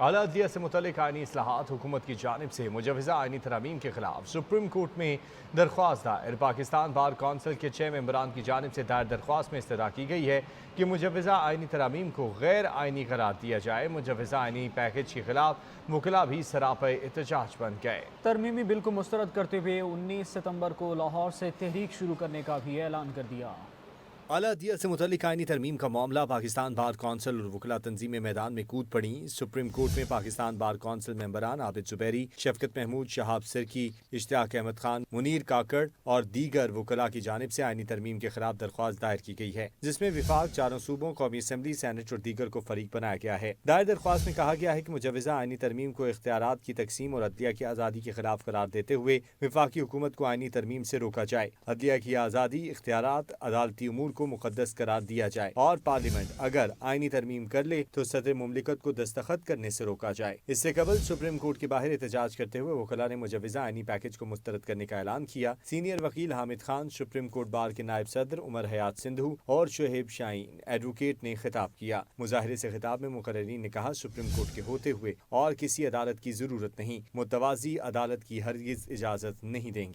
اعلیٰ عدلیہ سے متعلق آئینی اصلاحات حکومت کی جانب سے مجوزہ آئینی ترامیم کے خلاف سپریم کورٹ میں درخواست دائر پاکستان بار کونسل کے 6 ممبران کی جانب سے دائر درخواست میں استدعا کی گئی ہے کہ مجوزہ آئینی ترامیم کو غیر آئینی قرار دیا جائے۔ مجوزہ آئینی پیکج کے خلاف وکلاء بھی سراپے احتجاج بن گئے۔ ترمیمی بل کو مسترد کرتے ہوئے 19 ستمبر کو لاہور سے تحریک شروع کرنے کا بھی اعلان کر دیا۔ اعلیٰ عدلیہ سے متعلق آئینی ترمیم کا معاملہ پاکستان بار کونسل اور وکلاء تنظیمیں میدان میں کود پڑیں۔ سپریم کورٹ میں پاکستان بار کونسل ممبران عابد زبیری، شفقت محمود، شہاب سرکی، اشتیاق احمد خان، منیر کاکڑ اور دیگر وکلاء کی جانب سے آئینی ترمیم کے خلاف درخواست دائر کی گئی ہے، جس میں وفاق، چاروں صوبوں، قومی اسمبلی، سینٹ اور دیگر کو فریق بنایا گیا ہے۔ دائر درخواست میں کہا گیا ہے کہ مجوزہ آئینی ترمیم کو اختیارات کی تقسیم اور عدلیہ کی آزادی کے خلاف قرار دیتے ہوئے وفاقی حکومت کو آئینی ترمیم سے روکا جائے۔ عدلیہ کی آزادی، اختیارات، عدالتی امور کو مقدس قرار دیا جائے اور پارلیمنٹ اگر آئینی ترمیم کر لے تو صدر مملکت کو دستخط کرنے سے روکا جائے۔ اس سے قبل سپریم کورٹ کے باہر احتجاج کرتے ہوئے وکلاء نے مجوزہ آئینی پیکج کو مسترد کرنے کا اعلان کیا۔ سینئر وکیل Hamid Khan, supreme court bar کے نائب صدر عمر حیات سندھو اور شعیب شاہین ایڈوکیٹ نے خطاب کیا۔ مظاہرے سے خطاب میں مقررین نے کہا، سپریم کورٹ کے ہوتے ہوئے اور کسی عدالت کی ضرورت نہیں، متوازی عدالت کی ہرگز اجازت نہیں دیں گے۔